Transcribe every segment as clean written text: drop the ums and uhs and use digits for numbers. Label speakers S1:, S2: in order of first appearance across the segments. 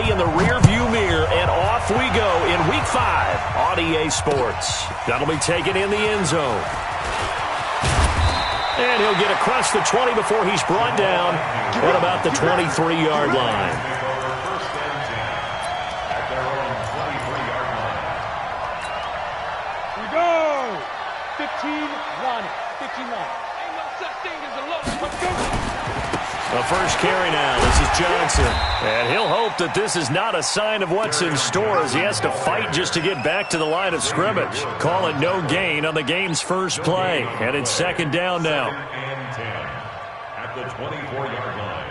S1: in the rearview mirror, and off we go in Week 5 on EA Sports. That'll be taken in the end zone. And he'll get across the 20 before he's brought down at about the 23-yard line.
S2: Here we go. 15-1. 15-1. Ain't no such thing as a loss. Let's go.
S1: The first carry now. This is Johnson. And he'll hope that this is not a sign of what's in store as he has to fight just to get back to the line of scrimmage. Call it no gain on the game's first play. And it's second down now.
S3: And 10 at the 24-yard line.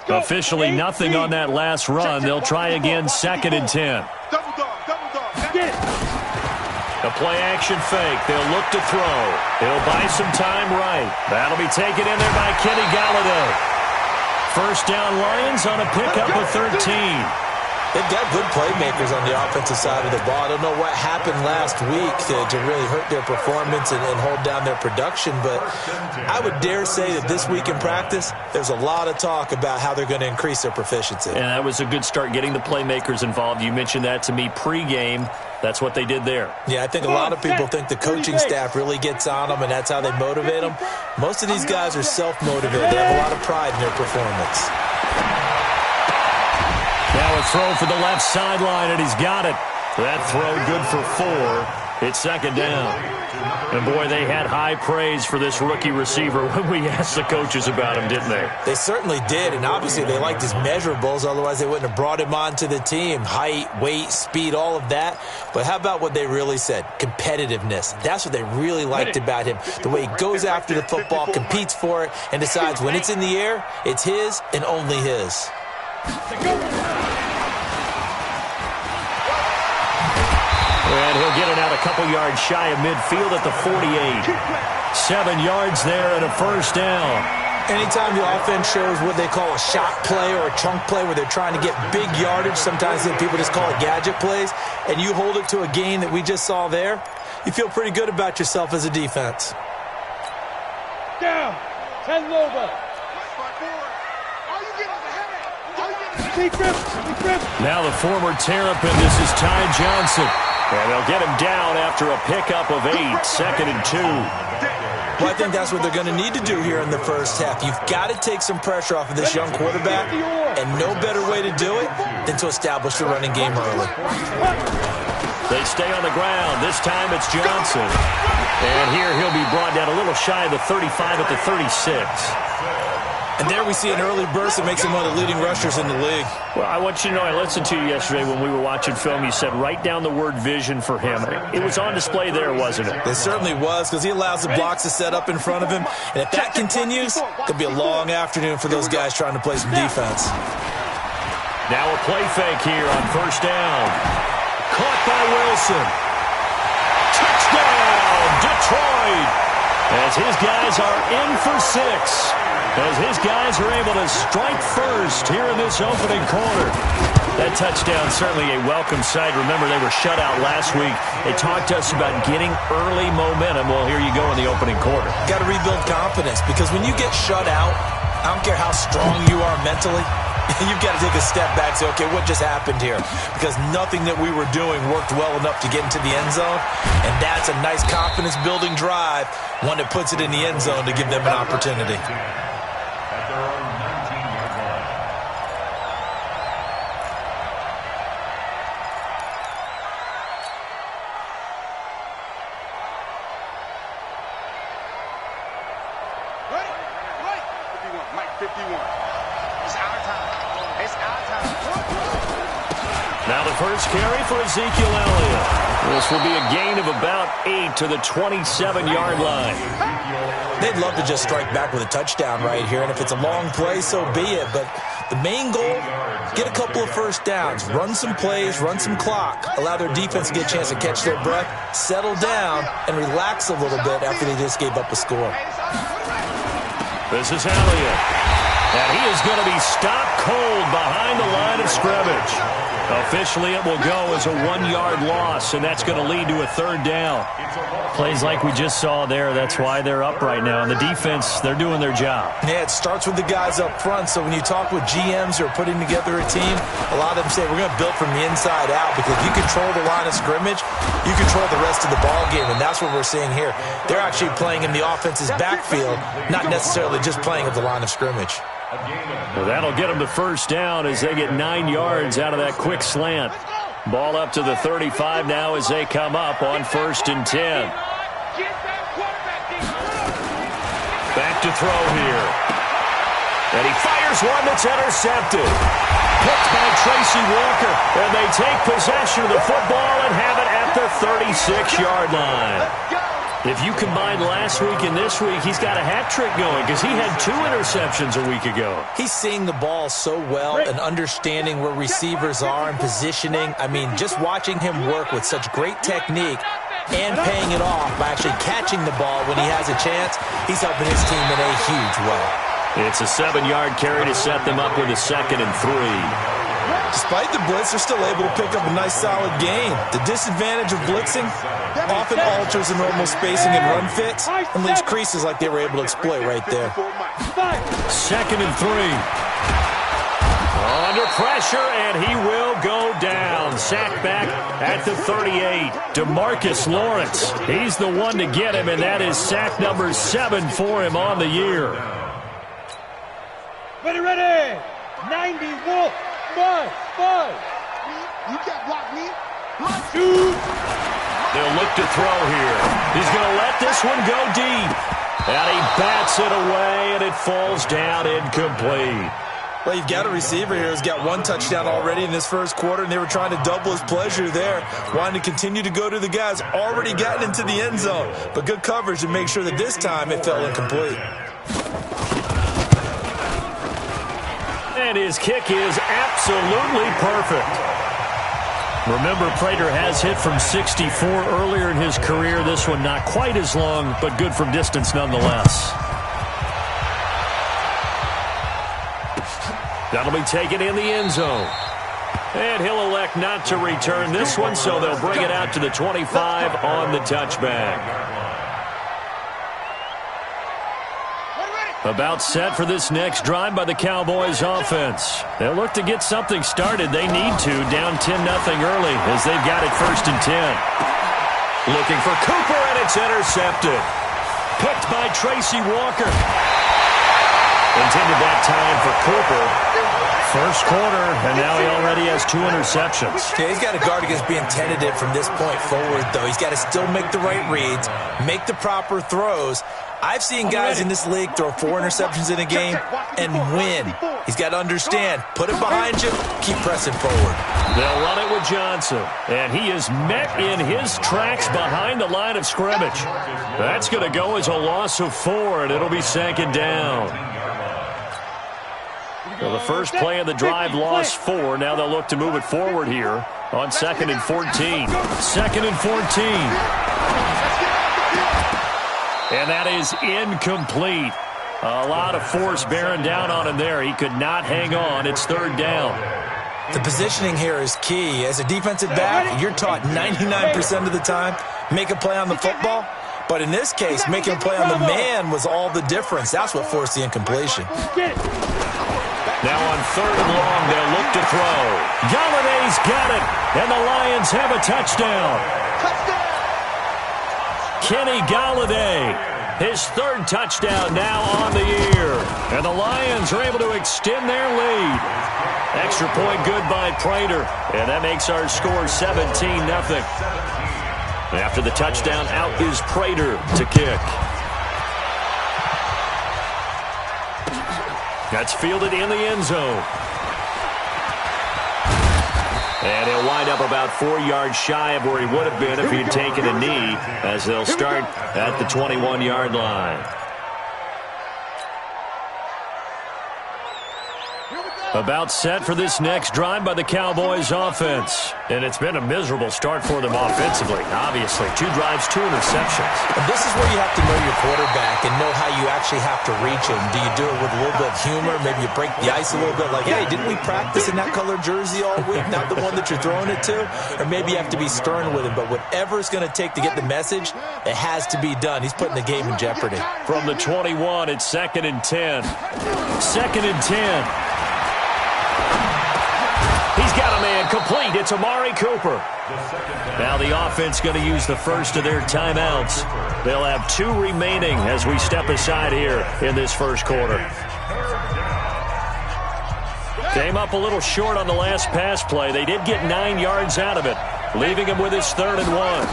S1: Officially nothing on that last run. They'll try again second and 10. The play action fake. They'll look to throw. He'll buy some time right. That'll be taken in there by Kenny Galladay. First down Lions on a pickup of 13.
S4: They've got good playmakers on the offensive side of the ball. I don't know what happened last week to really hurt their performance and hold down their production, but I would dare say that this week in practice, there's a lot of talk about how they're going to increase their proficiency.
S1: And that was a good start getting the playmakers involved. You mentioned that to me pregame. That's what they did there.
S4: Yeah, I think a lot of people think the coaching staff really gets on them, and that's how they motivate them. Most of these guys are self-motivated. They have a lot of pride in their performance.
S1: Now a throw for the left sideline, and he's got it. That throw good for 4. It's second down. And, boy, they had high praise for this rookie receiver when we asked the coaches about him, didn't they?
S4: They certainly did, and obviously they liked his measurables. Otherwise, they wouldn't have brought him onto the team. Height, weight, speed, all of that. But how about what they really said? Competitiveness. That's what they really liked about him. The way he goes after the football, competes for it, and decides when it's in the air, it's his and only his.
S1: And he'll get it out a couple yards shy of midfield at the 48. 7 yards there and a first down.
S4: Anytime the offense shows what they call a shot play or a chunk play where they're trying to get big yardage, sometimes people just call it gadget plays, and you hold it to a gain that we just saw there, you feel pretty good about yourself as a defense.
S2: Down. 10 over.
S1: Now the former Terrapin, this is Ty Johnson. And they'll get him down after a pickup of 8, second and 2.
S4: Well, I think that's what they're going to need to do here in the first half. You've got to take some pressure off of this young quarterback, and no better way to do it than to establish the running game early.
S1: They stay on the ground. This time it's Johnson. And here he'll be brought down a little shy of the 35 at the 36.
S4: And there we see an early burst that makes him one of the leading rushers in the league.
S1: Well, I want you to know, I listened to you yesterday when we were watching film. You said write down the word vision for him. It was on display there, wasn't it?
S4: It certainly was, because he allows the blocks to set up in front of him. And if that continues, it could be a long afternoon for those guys trying to play some defense.
S1: Now a play fake here on first down. Caught by Wilson. Touchdown, Detroit! As his guys are in for 6. As his guys are able to strike first here in this opening quarter. That touchdown certainly a welcome sight. Remember, they were shut out last week. They talked to us about getting early momentum. Well, here you go in the opening quarter.
S4: Got to rebuild confidence, because when you get shut out, I don't care how strong you are mentally, you've got to take a step back and say, okay, what just happened here? Because nothing that we were doing worked well enough to get into the end zone, and that's a nice confidence-building drive, one that puts it in the end zone to give them an opportunity.
S1: Now the first carry for Ezekiel Elliott. This will be a gain of about 8 to the 27-yard line.
S4: They'd love to just strike back with a touchdown right here, and if it's a long play, so be it. But the main goal, get a couple of first downs, run some plays, run some clock, allow their defense to get a chance to catch their breath, settle down, and relax a little bit after they just gave up a score.
S1: This is Elliott. And he is going to be stopped cold behind the line of scrimmage. Officially, it will go as a 1-yard loss, and that's going to lead to a 3rd down. Plays like we just saw there. That's why they're up right now. And the defense, they're doing their job.
S4: Yeah, it starts with the guys up front. So when you talk with GMs who are putting together a team, a lot of them say we're going to build from the inside out, because if you control the line of scrimmage, you control the rest of the ball game, and that's what we're seeing here. They're actually playing in the offense's backfield, not necessarily just playing at the line of scrimmage.
S1: Well, that'll get them to 1st down as they get 9 yards out of that quick slant. Ball up to the 35 now as they come up on 1st and 10. Back to throw here. And he fires one that's intercepted. Picked by Tracy Walker. And they take possession of the football and have it at the 36-yard line. If you combine last week and this week, he's got a hat trick going because he had 2 interceptions a week ago.
S4: He's seeing the ball so well and understanding where receivers are and positioning. I mean, just watching him work with such great technique and paying it off by actually catching the ball when he has a chance, he's helping his team in a huge way.
S1: It's a 7-yard carry to set them up with a 2nd and 3.
S4: Despite the blitz, they're still able to pick up a nice, solid gain. The disadvantage of blitzing often alters the normal spacing and run fits and leaves creases like they were able to exploit right there.
S1: 2nd and 3. Under pressure, and he will go down. Sacked back at the 38. DeMarcus Lawrence. He's the one to get him, and that is sack number 7 for him on the year.
S2: Ready. 90 Wolf. 5. You can't block me. Shoot.
S1: They'll look to throw here. He's going to let this one go deep. And he bats it away, and it falls down incomplete.
S4: Well, you've got a receiver here who's got 1 touchdown already in this 1st quarter, and they were trying to double his pleasure there, wanting to continue to go to the guys already gotten into the end zone. But good coverage to make sure that this time it fell incomplete.
S1: And his kick is absolutely perfect. Remember, Prater has hit from 64 earlier in his career. This one not quite as long, but good from distance nonetheless. That'll be taken in the end zone. And he'll elect not to return this one, so they'll bring it out to the 25 on the touchback. About set for this next drive by the Cowboys offense. They'll look to get something started. They need to, down 10-0 early as they've got it 1st and 10. Looking for Cooper, and it's intercepted. Picked by Tracy Walker. Intended that time for Cooper. 1st quarter, and now he already has 2 interceptions.
S4: Yeah, he's got to guard against being tentative from this point forward, though. He's got to still make the right reads, make the proper throws. I've seen guys in this league throw 4 interceptions in a game and win. He's got to understand, put it behind you, keep pressing forward.
S1: They'll run it with Johnson, and he is met in his tracks behind the line of scrimmage. That's going to go as a loss of 4, and it'll be 2nd down. Well, the first play of the drive lost 4. Now they'll look to move it forward here on 2nd and 14. 2nd and 14. And that is incomplete. A lot of force bearing down on him there. He could not hang on. It's 3rd down.
S4: The positioning here is key. As a defensive back, you're taught 99% of the time, make a play on the football. But in this case, making a play on the man was all the difference. That's what forced the incompletion.
S1: Now on 3rd and long, they'll look to throw. Galladay's got it, and the Lions have a touchdown. Kenny Galladay, his 3rd touchdown now on the year. And the Lions are able to extend their lead. Extra point good by Prater, and that makes our score 17-0. After the touchdown, out is Prater to kick. That's fielded in the end zone. And he'll wind up about 4 yards shy of where he would have been if he had taken a knee, as they'll start at the 21-yard line. About set for this next drive by the Cowboys offense. And it's been a miserable start for them offensively, obviously. 2 drives, 2 interceptions.
S4: And this is where you have to know your quarterback and know how you actually have to reach him. Do you do it with a little bit of humor? Maybe you break the ice a little bit like, hey, didn't we practice in that color jersey all week? Not the one that you're throwing it to? Or maybe you have to be stern with him. But whatever it's going to take to get the message, it has to be done. He's putting the game in jeopardy.
S1: From the 21, it's 2nd and 10. 2nd and 10. He's got a man complete. It's Amari Cooper. Now the offense going to use the first of their timeouts. They'll have 2 remaining as we step aside here in this first quarter. Came up a little short on the last pass play. They did get 9 yards out of it, leaving him with his 3rd and 1.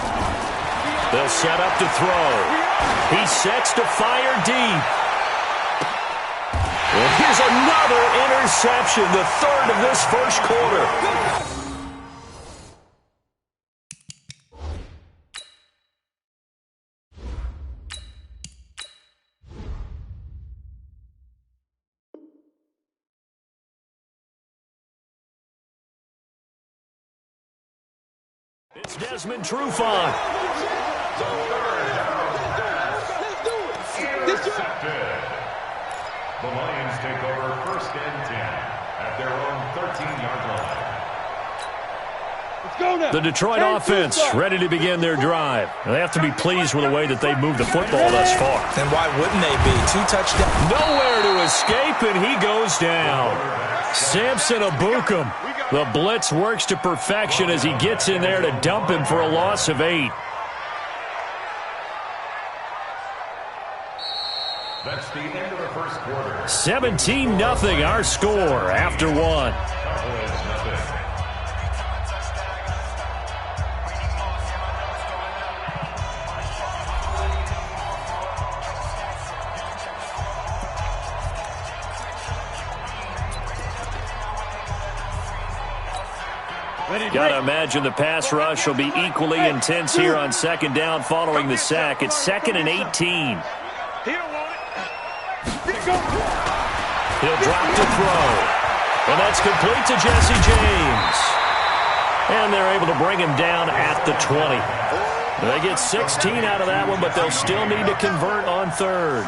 S1: They'll set up to throw. He sets to fire deep. And here's another interception, the 3rd of this first quarter. It's Desmond Trufant.
S3: The Lions take over 1st and 10 at their own 13-yard line.
S2: Let's go now.
S1: The Detroit offense ready to begin their drive. They have to be pleased with the way that they've moved the football thus far.
S4: And why wouldn't they be? 2 touchdowns.
S1: Nowhere to escape, and he goes down. Samson Abukum. The blitz works to perfection as he gets in there to dump him for a loss of 8.
S3: That's the end of the first quarter.
S1: 17-0 our score after 1.
S3: Cowboys nothing.
S1: Got to imagine the pass rush will be equally intense here on 2nd down following the sack. It's 2nd and 18. He'll drop to throw. And that's complete to Jesse James. And they're able to bring him down at the 20. They get 16 out of that one, but they'll still need to convert on 3rd.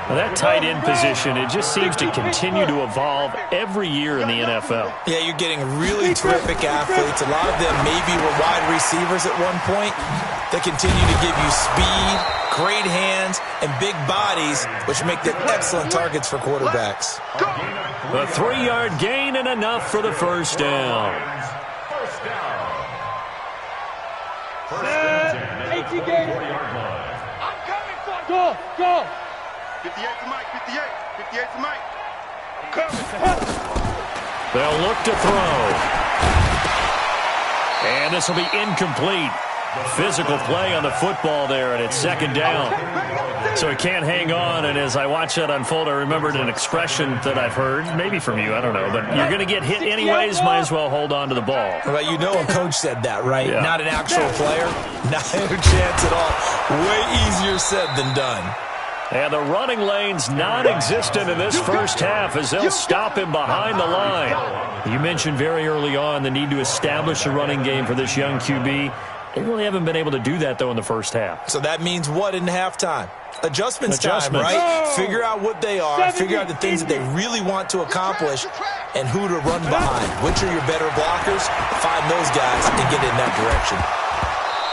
S1: Now that tight end position, it just seems to continue to evolve every year in the NFL.
S4: Yeah, you're getting really terrific athletes. A lot of them maybe were wide receivers at one point. They continue to give you speed, great hands, and big bodies, which make them excellent targets for quarterbacks.
S1: A 3-yard gain and enough for the first down.
S3: First down. 1st and 10 at the 40-yard line.
S2: I'm coming for you. Go.
S5: 58 to Mike, 58 to Mike. I'm coming.
S1: They'll look to throw. And this will be incomplete. Physical play on the football there, and it's 2nd down. So he can't hang on, and as I watch that unfold, I remembered an expression that I've heard, maybe from you, I don't know, but you're going to get hit anyways, might as well hold on to the ball.
S4: Well, you know a coach said that, right?
S1: Yeah.
S4: Not an actual player. Not a chance at all. Way easier said than done.
S1: And the running lane's non-existent in this first half as they'll stop him behind the line. You mentioned very early on the need to establish a running game for this young QB. They really haven't been able to do that, though, in the first half.
S4: So that means what in halftime? Adjustments time, right? Figure out what they are, figure out the things that they really want to accomplish, and who to run behind. Which are your better blockers? Find those guys and get in that direction.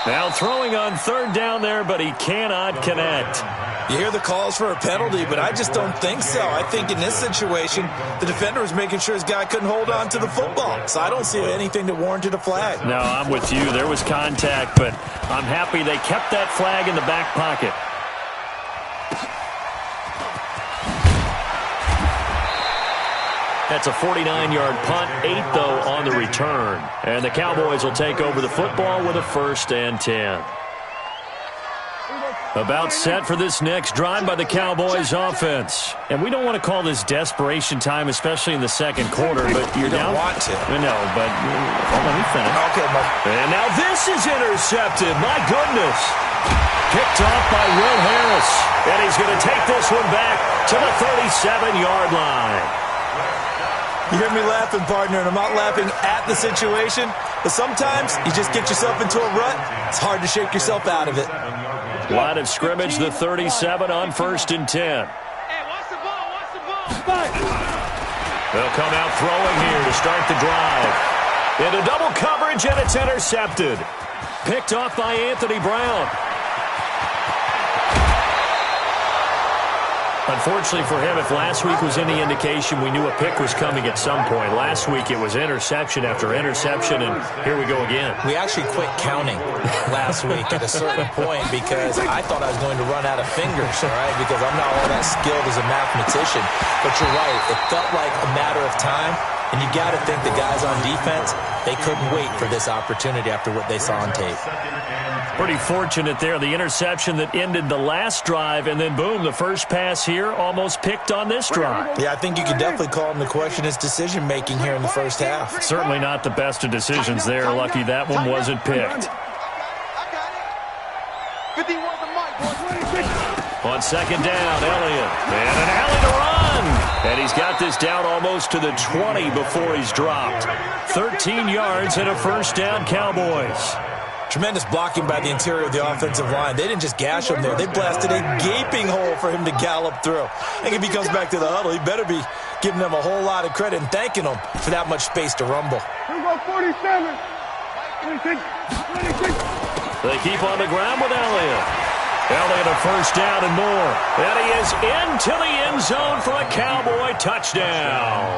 S1: Now throwing on 3rd down there, but he cannot connect.
S4: You hear the calls for a penalty, but I just don't think so. I think in this situation, the defender was making sure his guy couldn't hold on to the football. So I don't see anything that warranted a flag.
S1: No, I'm with you. There was contact, but I'm happy they kept that flag in the back pocket. That's a 49-yard punt, 8, though, on the return. And the Cowboys will take over the football with a 1st and 10. About set for this next drive by the Cowboys offense. And we don't want to call this desperation time, especially in the 2nd quarter, but you're down.
S4: You don't want to.
S1: No, but let me finish.
S4: Okay,
S1: and now this is intercepted. My goodness. Picked off by Will Harris. And he's going to take this one back to the 37-yard line.
S4: You hear me laughing, partner, and I'm not laughing at the situation, but sometimes you just get yourself into a rut. It's hard to shake yourself out of it.
S1: Line of scrimmage, the 37 on 1st and 10.
S2: Hey, watch the ball, watch the ball.
S1: They'll come out throwing here to start the drive. Into double coverage, and it's intercepted. Picked off by Anthony Brown. Unfortunately for him, if last week was any indication, we knew a pick was coming at some point. Last week it was interception after interception, and here we go again.
S4: We actually quit counting last week at a certain point because I thought I was going to run out of fingers, all right, because I'm not all that skilled as a mathematician. But you're right, it felt like a matter of time, and you got to think the guys on defense, they couldn't wait for this opportunity after what they saw on tape.
S1: Pretty fortunate there, the interception that ended the last drive, and then boom, the first pass here almost picked on this drive.
S4: Yeah, I think you could definitely call him to question his decision-making here in the first half.
S1: Certainly not the best of decisions there. Lucky that one wasn't picked. On 2nd down, Elliott. And an alley to run. And he's got this down almost to the 20 before he's dropped. 13 yards and a 1st down, Cowboys.
S4: Tremendous blocking by the interior of the offensive line. They didn't just gash him there. They blasted a gaping hole for him to gallop through. I think if he comes back to the huddle, he better be giving them a whole lot of credit and thanking them for that much space to rumble.
S5: Here we go, 47. 26.
S1: They keep on the ground with Elliott. Elliott a 1st down and more. And he is into the end zone for a Cowboy touchdown.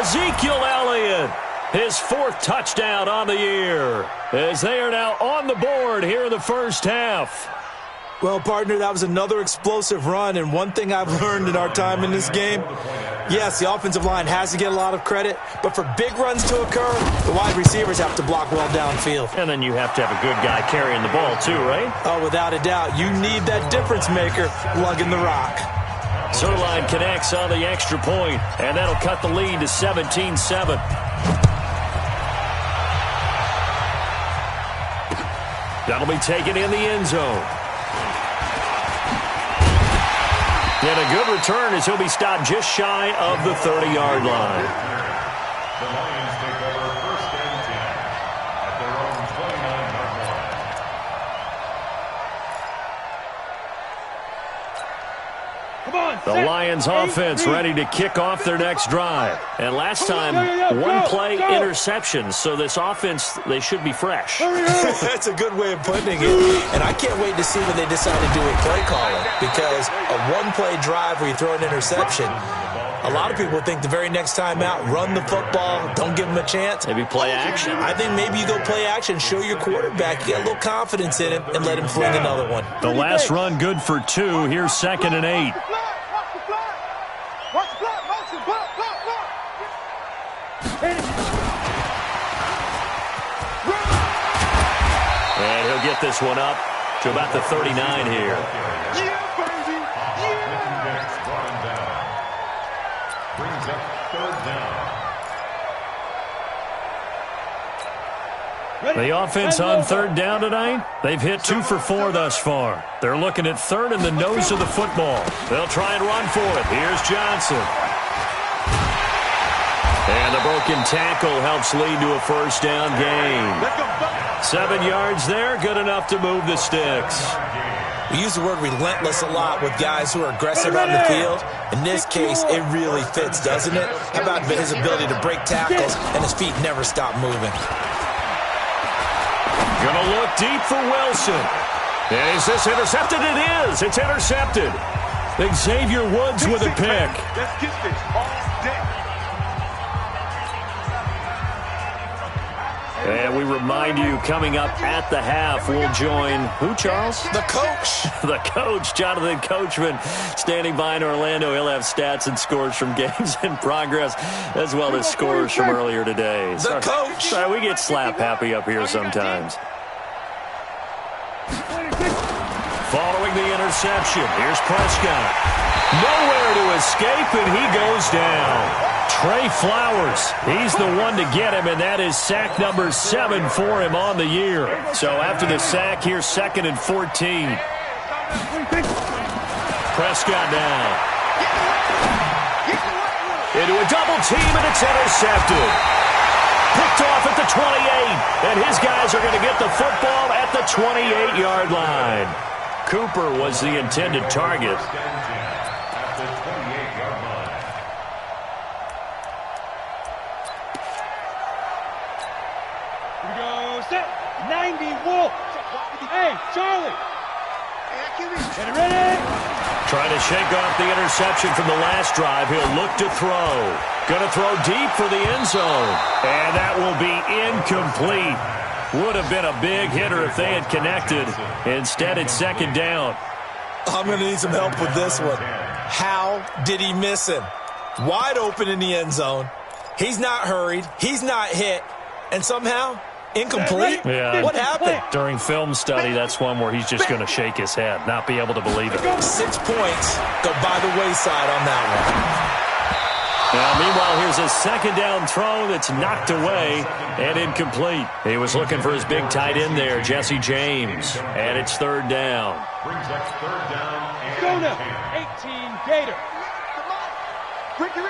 S1: Ezekiel Elliott. His 4th touchdown on the year, as they are now on the board here in the first half.
S4: Well, partner, that was another explosive run, and one thing I've learned in our time in this game, yes, the offensive line has to get a lot of credit, but for big runs to occur, the wide receivers have to block well downfield.
S1: And then you have to have a good guy carrying the ball too, right?
S4: Oh, without a doubt. You need that difference maker lugging the rock.
S1: Zerline connects on the extra point, and that'll cut the lead to 17-7. That'll be taken in the end zone. And a good return as he'll be stopped just shy of the 30-yard line.
S3: The Lions take over 1st and 10 at their own 29-yard line.
S1: The Lions offense ready to kick off their next drive. And last time, one play interception. So this offense, they should be fresh.
S4: That's a good way of putting it. And I can't wait to see when they decide to do a play calling. Because a one-play drive where you throw an interception, a lot of people think the very next time out, run the football, don't give them a chance.
S1: Maybe play action.
S4: I think maybe you go play action, show your quarterback, get a little confidence in him, and let him fling another one.
S1: The last run good for 2. Here's 2nd and 8. And he'll get this one up to about the 39 here.
S3: Brings up 3rd down.
S1: The offense on 3rd down tonight, they've hit 2 for 4 thus far. They're looking at 3rd in the nose of the football. They'll try and run for it. Here's Johnson. And the broken tackle helps lead to a 1st down gain. 7 yards there, good enough to move the sticks.
S4: We use the word relentless a lot with guys who are aggressive on the field. In this case, it really fits, doesn't it? How about his ability to break tackles and his feet never stop moving?
S1: Gonna look deep for Wilson. Is this intercepted? It is. It's intercepted. Xavier Woods with a pick.
S5: Let's get this all day.
S1: And we remind you, coming up at the half, we'll join who, Charles?
S4: The coach.
S1: The coach, Jonathan Coachman, standing by in Orlando. He'll have stats and scores from games in progress, as well as scores from earlier today.
S4: The coach.
S1: Sorry, we get slap happy up here sometimes. Following the interception, here's Prescott. Nowhere to escape, and he goes down. Trey Flowers, he's the one to get him, and that is sack number 7 for him on the year. So after the sack, here's 2nd and 14. Prescott down. Into a double team, and it's intercepted. Picked off at the 28, and his guys are going to get the football at the 28-yard line. Cooper was the intended target.
S3: At the 28-yard line.
S2: Here we go, set, 90, Wolf. Hey, Charlie. Get it ready.
S1: Trying to shake off the interception from the last drive. He'll look to throw. Going to throw deep for the end zone. And that will be incomplete. Would have been a big hitter if they had connected. Instead, it's second down.
S4: I'm going to need some help with this one. How did he miss him? Wide open in the end zone. He's not hurried. He's not hit. And somehow, incomplete?
S1: Yeah.
S4: What happened?
S1: During film study, that's one where he's just going to shake his head, not be able to believe it.
S4: 6 points go by the wayside on that one.
S1: Now, meanwhile, here's a second down throw that's knocked away and incomplete. He was looking for his big tight end there, Jesse James. And it's third down.
S3: Brings up third down and
S2: Go now,
S3: 10.
S2: 18, Gator.
S5: Ricky.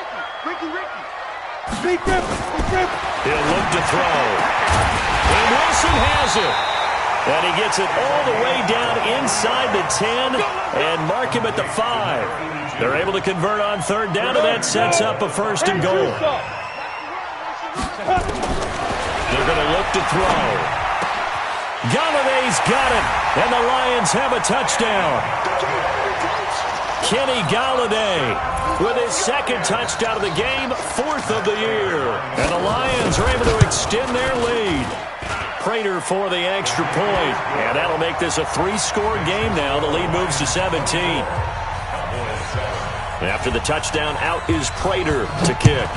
S2: Big grip.
S1: He'll look to throw. And Wilson has it. And he gets it all the way down inside the 10 and mark him at the 5. They're able to convert on third down, and that sets up a first and goal. They're going to look to throw. Galladay's got it, and the Lions have a touchdown. Kenny Galladay with his second touchdown of the game, 4th of the year. And the Lions are able to extend their lead. Prater for the extra point. And that'll make this a 3-score game now. The lead moves to 17. After the touchdown, out is Prater to kick.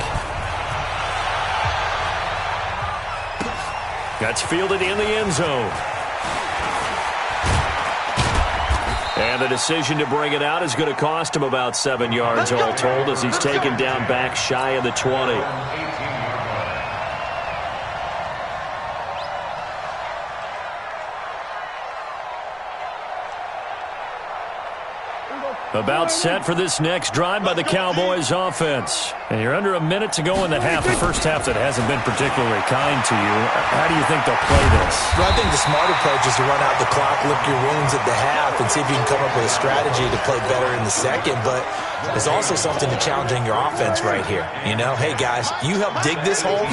S1: That's fielded in the end zone. And the decision to bring it out is going to cost him about 7 yards all told as he's taken down back shy of the 20. About set for this next drive by the Cowboys offense. And you're under a minute to go in the half, the first half that hasn't been particularly kind to you. How do you think they'll play this?
S4: Well, I think the smart approach is to run out the clock, lick your wounds at the half, and see if you can come up with a strategy to play better in the second. But there's also something to challenging your offense right here. You know, hey, guys, you help dig this hole.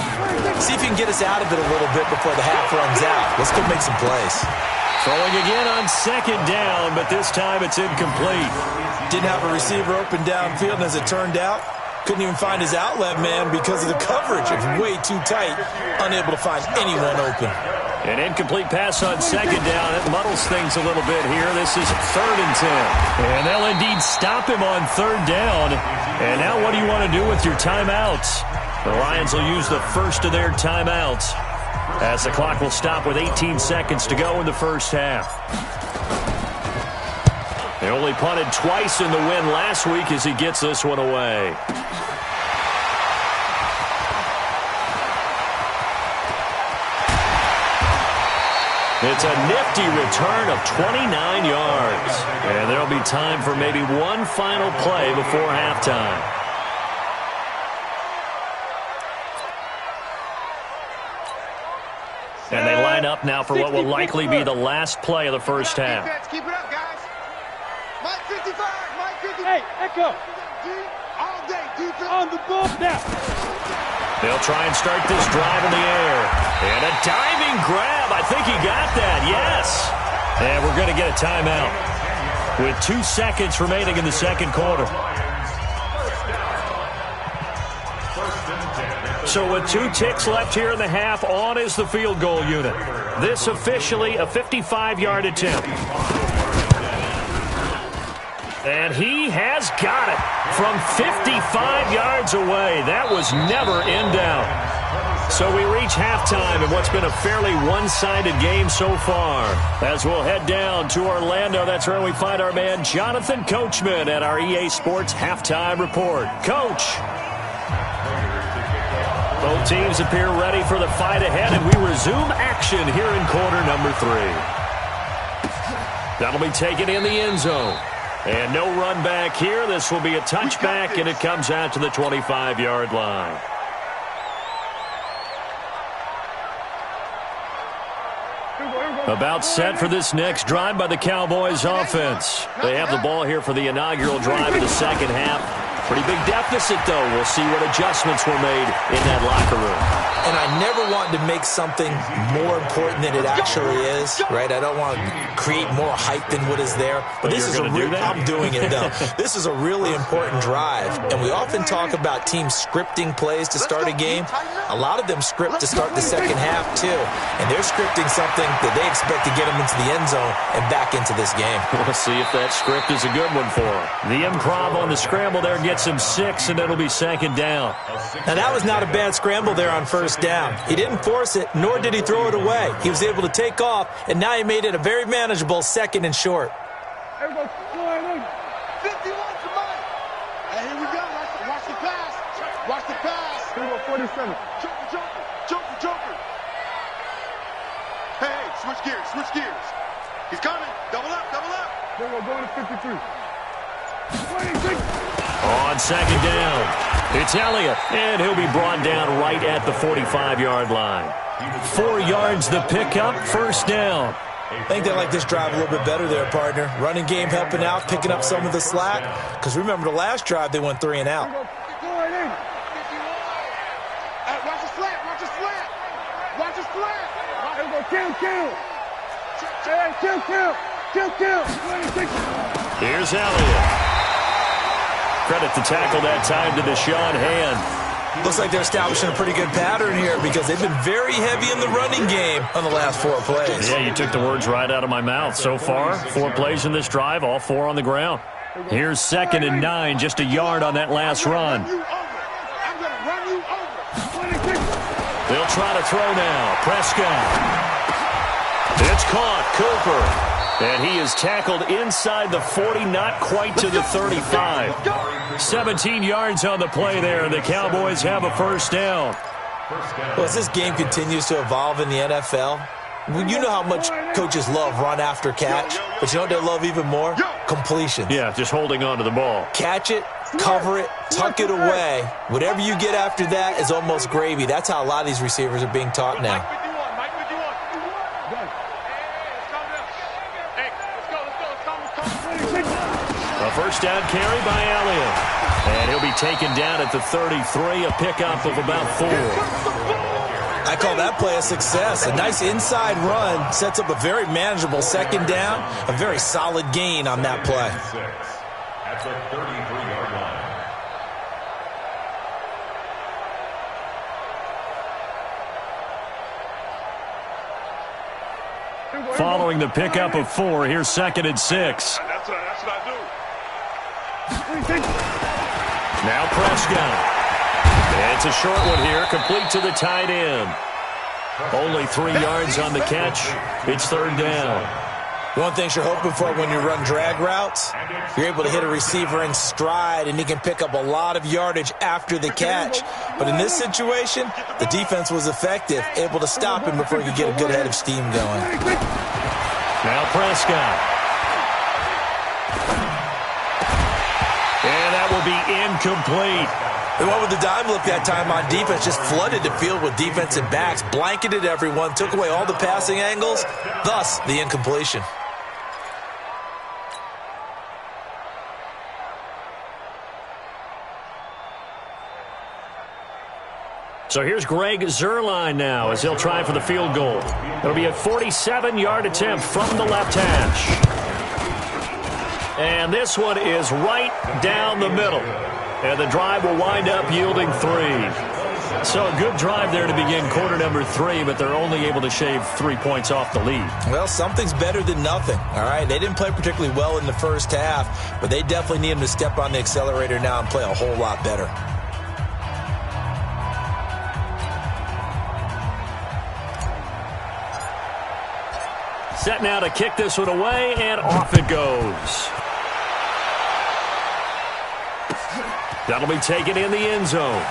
S4: See if you can get us out of it a little bit before the half runs out. Let's go make some plays.
S1: Throwing again on second down, but this time it's incomplete.
S4: Didn't have a receiver open downfield, and as it turned out, couldn't even find his outlet man because of the coverage. It's way too tight, unable to find anyone open.
S1: An incomplete pass on second down. It muddles things a little bit here. This is 3rd and 10. And they'll indeed stop him on third down. And now what do you want to do with your timeouts? The Lions will use the first of their timeouts as the clock will stop with 18 seconds to go in the first half. They only punted twice in the win last week as he gets this one away. It's a nifty return of 29 yards. And there'll be time for maybe one final play before halftime. And they line up now for what will likely be the last play of the first half.
S5: Keep it up, guys. Mike 55, Mike 55.
S2: Hey, Echo.
S5: All day, defense.
S2: On the ball now.
S1: They'll try and start this drive in the air. And a diving grab. I think he got that. Yes. And we're going to get a timeout with 2 seconds remaining in the second quarter. So with 2 ticks left here in the half, on is the field goal unit. This officially a 55-yard attempt. And he has got it from 55 yards away. That was never in doubt. So we reach halftime in what's been a fairly one-sided game so far. As we'll head down to Orlando, that's where we find our man Jonathan Coachman at our EA Sports Halftime Report. Coach. Both teams appear ready for the fight ahead, and we resume action here in quarter number 3. That'll be taken in the end zone. And no run back here. This will be a touchback, and it comes out to the 25-yard line. About set for this next drive by the Cowboys offense. They have the ball here for the inaugural drive of the second half. Pretty big deficit, though. We'll see what adjustments were made in that locker room.
S4: And I never want to make something more important than it actually is, right? I don't want to create more hype than what is there. But this is a real, I'm doing it, though. This is a really important drive. And we often talk about teams scripting plays to start a game. A lot of them script to start the second half, too. And they're scripting something that they expect to get them into the end zone and back into this game.
S1: We'll see if that script is a good one for them. The improv on the scramble there gets him 6, and it'll be second down.
S4: Now, that was not a bad scramble there on first down. He didn't force it, nor did he throw it away. He was able to take off, and now he made it a very manageable second and short.
S5: 51 to mine. Hey, here we go. Watch the pass. Watch the pass.
S2: Here we go, 47.
S5: Joker. Hey, switch gears. He's coming. Double up.
S2: Here we go, going to 53. 26.
S1: On second down, it's Elliott, and he'll be brought down right at the 45-yard line. 4 yards the pickup, first down.
S4: I think they like this drive a little bit better there, partner. Running game helping out, picking up some of the slack. Because remember the last drive, they went 3 and out.
S5: Hey, watch the slant.
S2: Here we go, kill. Hey, kill. 26.
S1: Here's Elliott. Credit to tackle that time to Deshaun Hand.
S4: Looks like they're establishing a pretty good pattern here because they've been very heavy in the running game on the last 4 plays.
S1: Yeah, you took the words right out of my mouth. So far, 4 plays in this drive, all 4 on the ground. Here's 2nd and 9, just a yard on that last run.
S5: I'm going to run you over.
S2: 26.
S1: They'll try to throw now. Prescott. It's caught. Cooper. And he is tackled inside the 40, not quite to the 35. 17 yards on the play there. The Cowboys have a first down.
S4: Well, as this game continues to evolve in the NFL, you know how much coaches love run after catch, but you know what they love even more? Completions.
S1: Yeah, just holding on to the ball.
S4: Catch it, cover it, tuck it away. Whatever you get after that is almost gravy. That's how a lot of these receivers are being taught now.
S1: A first down carry by Elliott. And he'll be taken down at the 33, a pickup of about 4.
S4: I call that play a success. A nice inside run sets up a very manageable second down, a very solid gain on that play.
S3: At the 33-yard line.
S1: Following the pickup of 4, here's 2nd and 6.
S5: That's what I do.
S1: Now Prescott. It's a short one here, complete to the tight end. Only 3 yards on the catch. It's 3rd down.
S4: One thing you're hoping for when you run drag routes, you're able to hit a receiver in stride, and he can pick up a lot of yardage after the catch. But in this situation, the defense was effective, able to stop him before he could get a good head of steam going.
S1: Now Prescott. And that will be incomplete.
S4: They went with the dime look that time on defense, just flooded the field with defensive backs, blanketed everyone, took away all the passing angles, thus the incompletion.
S1: So here's Greg Zuerlein now as he'll try for the field goal. It'll be a 47-yard attempt from the left hash. And this one is right down the middle. And the drive will wind up yielding 3. So a good drive there to begin quarter number 3, but they're only able to shave 3 points off the lead.
S4: Well, something's better than nothing, all right? They didn't play particularly well in the first half, but they definitely need them to step on the accelerator now and play a whole lot better.
S1: Set now to kick this one away, and off it goes. That'll be taken in the end zone.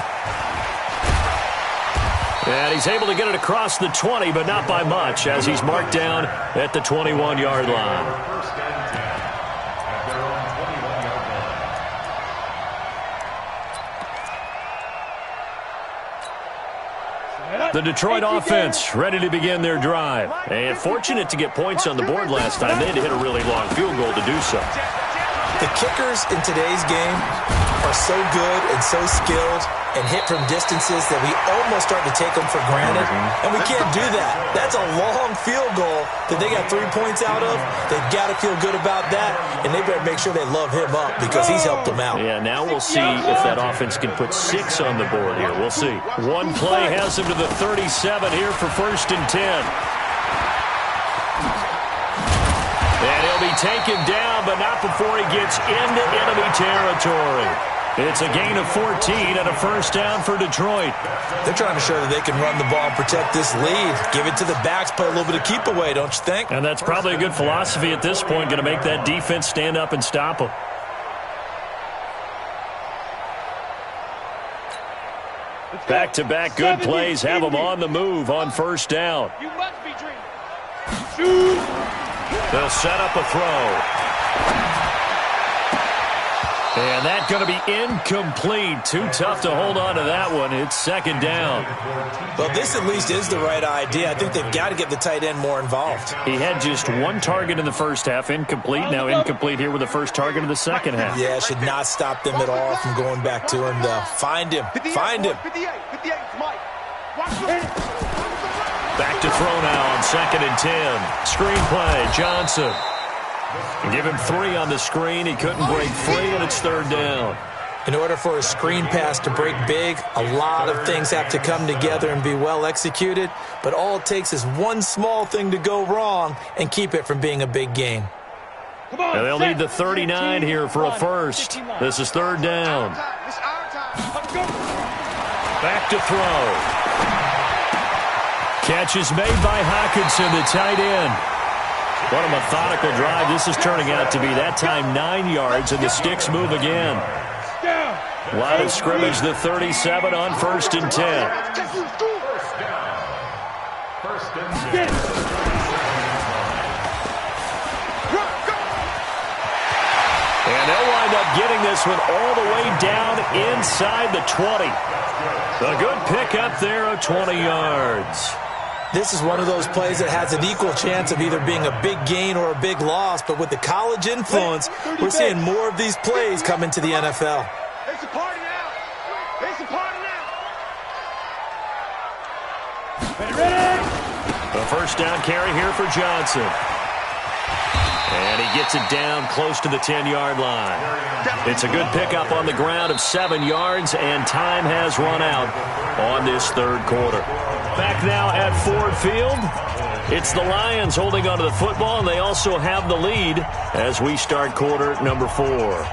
S1: And he's able to get it across the 20, but not by much, as he's marked down at the 21-yard line. The Detroit offense ready to begin their drive. And fortunate to get points on the board last time. They had to hit a really long field goal to do so.
S4: The kickers in today's game are so good and so skilled and hit from distances that we almost start to take them for granted. And we can't do that. That's a long field goal that they got 3 points out of. They've got to feel good about that, and they better make sure they love him up because he's helped them out.
S1: Yeah, now we'll see if that offense can put 6 on the board here. We'll see. One play has them to the 37 here for 1st and 10. And he'll be taken down, but not before he gets into enemy territory. It's a gain of 14 and a 1st down for Detroit.
S4: They're trying to show that they can run the ball and protect this lead. Give it to the backs, play a little bit of keep away, don't you think?
S1: And that's probably a good philosophy at this point, going to make that defense stand up and stop them. Back-to-back good plays have them on the move on 1st down.
S2: You must be dreaming. Shoot.
S1: They'll set up a throw. And that's going to be incomplete. Too tough to hold on to that one. It's 2nd down.
S4: Well, this at least is the right idea. I think they've got to get the tight end more involved.
S1: He had just 1 target in the first half, incomplete. Now incomplete here with the first target of the second half.
S4: Yeah, it should not stop them at all from going back to him, though. Find him. Find him.
S5: 58, Mike. Watch it.
S1: Back to throw now on 2nd and 10. Screen play, Johnson. Give him 3 on the screen. He couldn't break free, and it's 3rd down.
S4: In order for a screen pass to break big, a lot of things have to come together and be well executed, but all it takes is one small thing to go wrong and keep it from being a big game.
S1: And they'll need the 39 here for a 1st. This is 3rd down. Back to throw. Catch is made by Hockenson, the tight end. What a methodical drive this is turning out to be. That time 9 yards, and the sticks move again. Line of scrimmage, the 37 on 1st and 10. And they'll wind up getting this one all the way down inside the 20. A good pickup there of 20 yards.
S4: This is one of those plays that has an equal chance of either being a big gain or a big loss, but with the college influence, we're seeing more of these plays come into the NFL.
S5: It's a party now. It's a party now.
S2: Ready?
S1: A 1st down carry here for Johnson. And he gets it down close to the 10-yard line. It's a good pickup on the ground of 7 yards, and time has run out on this 3rd quarter. Back now at Ford Field. It's the Lions holding onto the football, and they also have the lead as we start quarter number 4.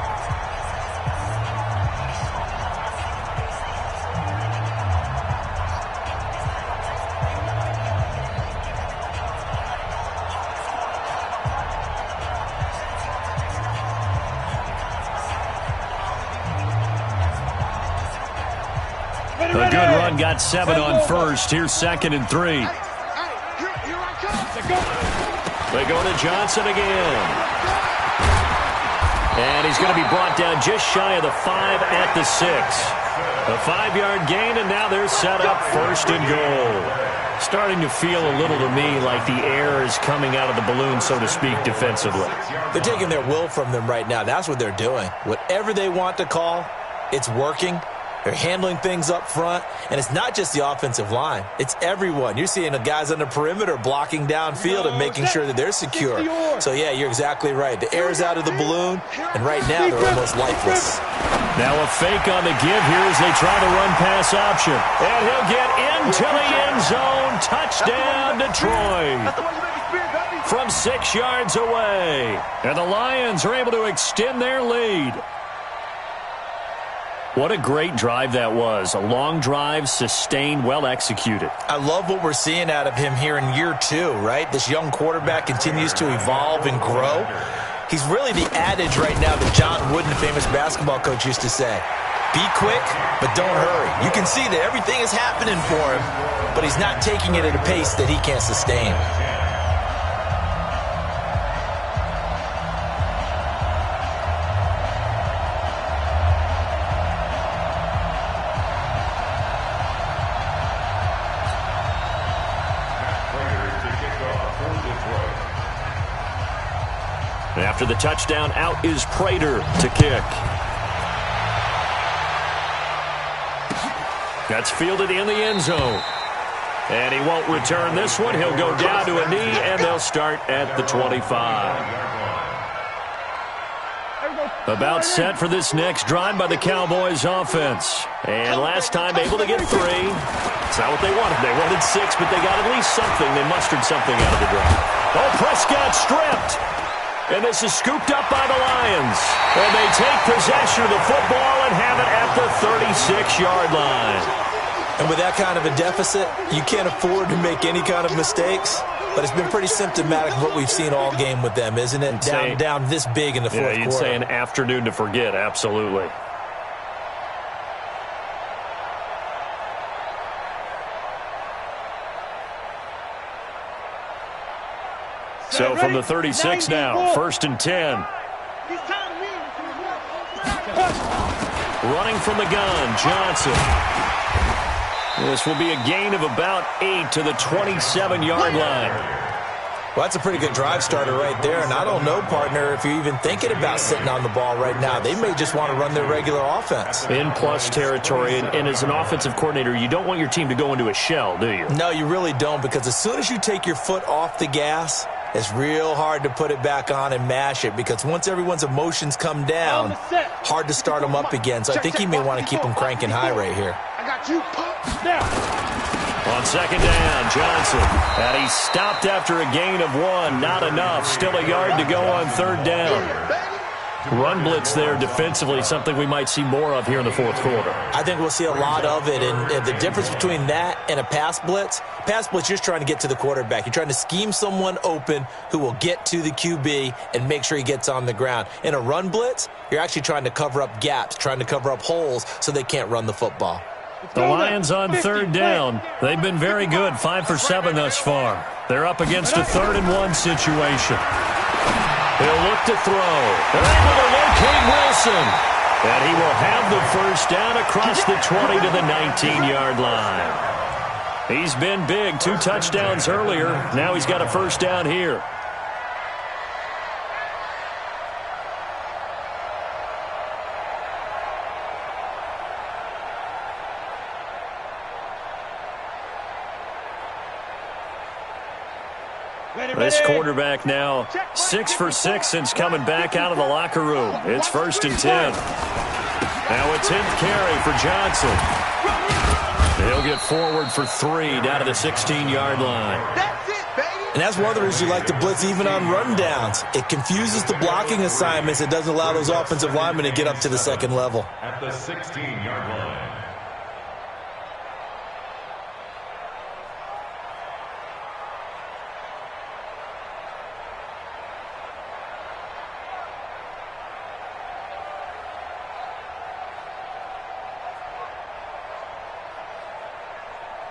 S1: A good run, got 7 on 1st. Here's 2nd and 3.
S5: Here I come.
S1: They go to Johnson again. And he's going to be brought down just shy of the 5 at the 6. A 5-yard gain, and now they're set up 1st and goal. Starting to feel a little to me like the air is coming out of the balloon, so to speak, defensively.
S4: They're taking their will from them right now. That's what they're doing. Whatever they want to call, it's working. They're handling things up front, and it's not just the offensive line. It's everyone. You're seeing the guys on the perimeter blocking downfield and making sure that they're secure. So, yeah, you're exactly right. The air's out of the balloon, and right now they're almost lifeless.
S1: Now a fake on the give here as they try to run pass option. And he'll get into the end zone. Touchdown, Detroit. From 6 yards away. And the Lions are able to extend their lead. What a great drive that was. A long drive, sustained, well executed.
S4: I love what we're seeing out of him here in year 2, right? This young quarterback continues to evolve and grow. He's really the adage right now that John Wooden, the famous basketball coach, used to say. Be quick, but don't hurry. You can see that everything is happening for him, but he's not taking it at a pace that he can't sustain.
S1: After the touchdown, out is Prater to kick. That's fielded in the end zone. And he won't return this one. He'll go down to a knee, and they'll start at the 25. About set for this next drive by the Cowboys offense. And last time able to get 3. It's not what they wanted. They wanted 6, but they got at least something. They mustered something out of the drive. Oh, Prescott stripped. And this is scooped up by the Lions. And they take possession of the football and have it at the 36-yard line.
S4: And with that kind of a deficit, you can't afford to make any kind of mistakes. But it's been pretty symptomatic of what we've seen all game with them, isn't it? Down this big in the fourth quarter.
S1: You'd say an afternoon to forget, absolutely. So from the 36 now, 1st and 10. Running from the gun, Johnson. This will be a gain of about 8 to the 27-yard line.
S4: Well, that's a pretty good drive starter right there. And I don't know, partner, if you're even thinking about sitting on the ball right now. They may just want to run their regular offense.
S1: In plus territory, and as an offensive coordinator, you don't want your team to go into a shell, do you?
S4: No, you really don't, because as soon as you take your foot off the gas, it's real hard to put it back on and mash it, because once everyone's emotions come down, hard to start them up again. So I think he may want to keep them cranking high right here.
S5: I got you. Now.
S1: On 2nd down, Johnson. And he stopped after a gain of 1. Not enough. Still a yard to go on 3rd down. Run blitz there defensively, something we might see more of here in the fourth quarter.
S4: I think we'll see a lot of it, and the difference between that and a pass blitz, you're just trying to get to the quarterback. You're trying to scheme someone open who will get to the QB and make sure he gets on the ground. In a run blitz, you're actually trying to cover up gaps, trying to cover up holes so they can't run the football.
S1: The Lions on 3rd down. They've been very good, 5 for 7 thus far. They're up against a 3rd and 1 situation. He'll look to throw. They're able to locate Wilson. And he will have the first down across the 20 to the 19-yard line. He's been big, 2 touchdowns earlier. Now he's got a first down here. This quarterback now 6 for 6 since coming back out of the locker room. It's 1st and 10. Now a 10th carry for Johnson. He'll get forward for 3 down to the 16-yard line.
S5: That's it, baby.
S4: And that's one of the reasons you like to blitz even on rundowns. It confuses the blocking assignments. It doesn't allow those offensive linemen to get up to the second level.
S3: At the 16-yard line.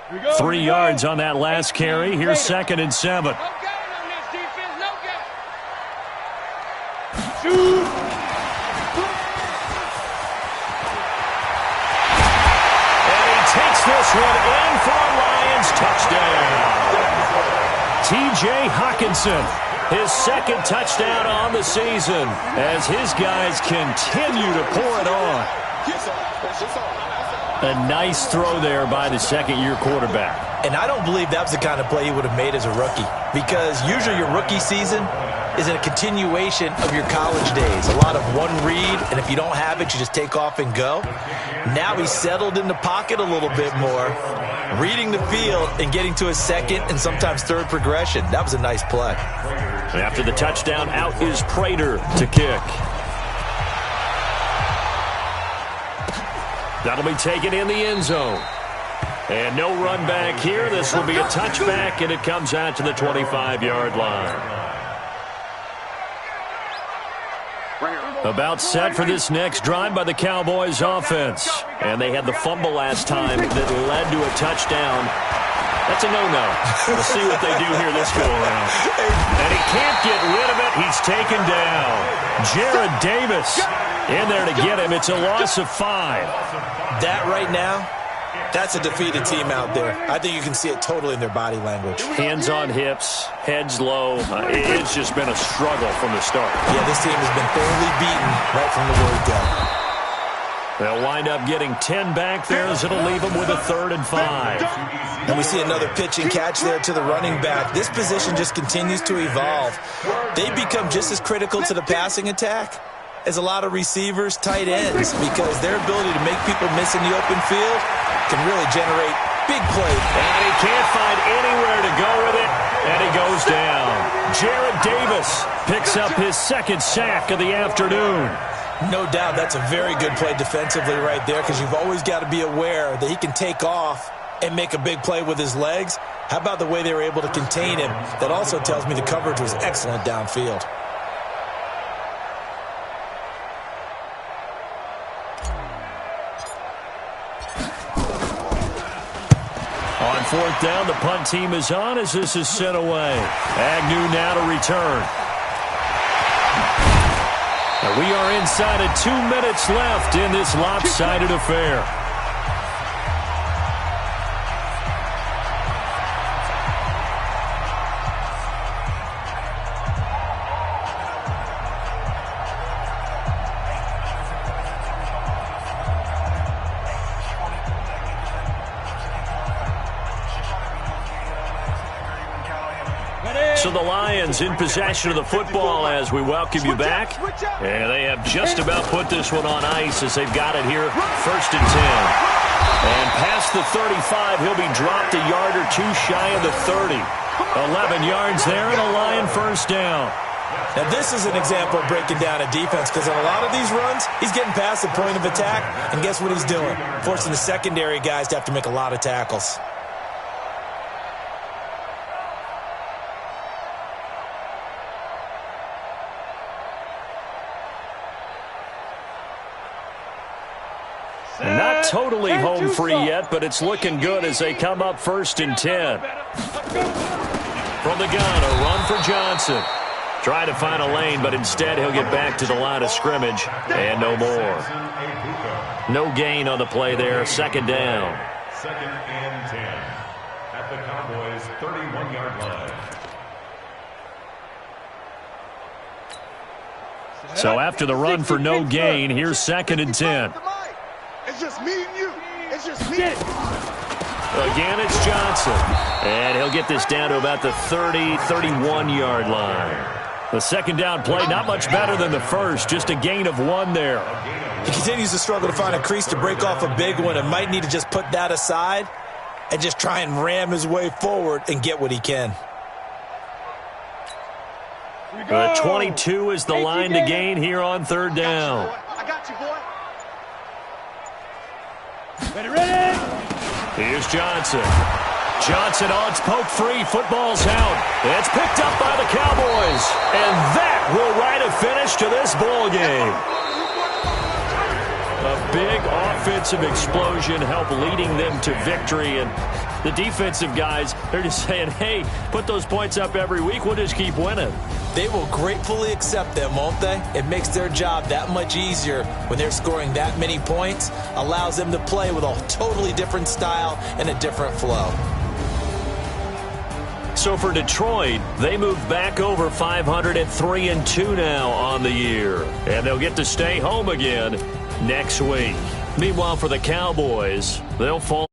S2: We go.
S1: 3 yards on that last carry. Here's 2nd and 7.
S2: No gain on this defense. No gain. Shoot.
S1: And he takes this one in for a Lions touchdown. T.J. Hawkinson, his 2nd touchdown on the season as his guys continue to pour it on. A nice throw there by the second-year quarterback.
S4: And I don't believe that was the kind of play he would have made as a rookie, because usually your rookie season is a continuation of your college days. A lot of one read, and if you don't have it, you just take off and go. Now he's settled in the pocket a little bit more, reading the field and getting to his 2nd and sometimes 3rd progression. That was a nice play.
S1: After the touchdown, out is Prater to kick. That'll be taken in the end zone. And no run back here. This will be a touchback, and it comes out to the 25-yard line. About set for this next drive by the Cowboys offense. And they had the fumble last time that led to a touchdown. That's a no-no. We'll see what they do here this go-around. And he can't get rid of it. He's taken down. Jared Davis in there to get him. It's a loss of 5.
S4: That right now That's a defeated team out there. I think you can see it totally in their body language.
S1: Hands on hips, heads low. It's just been a struggle from the start.
S4: Yeah, this team has been thoroughly beaten right from the word go.
S1: They'll wind up getting 10 back there as it'll leave them with a 3rd and 5.
S4: And we see another pitch and catch there to the running back. This position just continues to evolve. They become just as critical to the passing attack as a lot of receivers, tight ends, because their ability to make people miss in the open field can really generate big plays.
S1: And he can't find anywhere to go with it, and he goes down. Jarrett Davis picks up his 2nd sack of the afternoon.
S4: No doubt that's a very good play defensively right there, because you've always got to be aware that he can take off and make a big play with his legs. How about the way they were able to contain him? That also tells me the coverage was excellent downfield.
S1: On 4th down, the punt team is on as this is sent away. Agnew now to return. And we are inside of 2 minutes left in this lopsided affair. So the Lions in possession of the football as we welcome you back. And they have just about put this one on ice as they've got it here, 1st and 10. And past the 35, he'll be dropped a yard or 2 shy of the 30. 11 yards there and a Lion 1st down.
S4: Now this is an example of breaking down a defense, because in a lot of these runs, he's getting past the point of attack, and guess what he's doing? Forcing the secondary guys to have to make a lot of tackles.
S1: And not totally home free yet, but it's looking good as they come up 1st and 10. From the gun, a run for Johnson. Try to find a lane, but instead he'll get back to the line of scrimmage and no more. No gain on the play there, 2nd down.
S3: 2nd and 10 at the Cowboys' 31-yard line.
S1: So after the run for no gain, here's 2nd and 10.
S5: It's just me and you. It's just me.
S1: Again, it's Johnson. And he'll get this down to about the 30, 31-yard line. The 2nd down play, not much better than the first, just a gain of 1 there.
S4: He continues to struggle to find a crease to break off a big one and might need to just put that aside and just try and ram his way forward and get what he can.
S1: The 22 is the line to gain here on 3rd down.
S5: I got you, boy.
S2: Ready?
S1: Here's Johnson. Johnson on, it's poked free. Football's out. It's picked up by the Cowboys. And that will write a finish to this ball game. A big offensive explosion helped leading them to victory. And the defensive guys, they're just saying, hey, put those points up every week. We'll just keep winning.
S4: They will gratefully accept them, won't they? It makes their job that much easier when they're scoring that many points. Allows them to play with a totally different style and a different flow.
S1: So for Detroit, they move back over 500 at 3-2 now on the year. And they'll get to stay home again next week. Meanwhile, for the Cowboys, they'll fall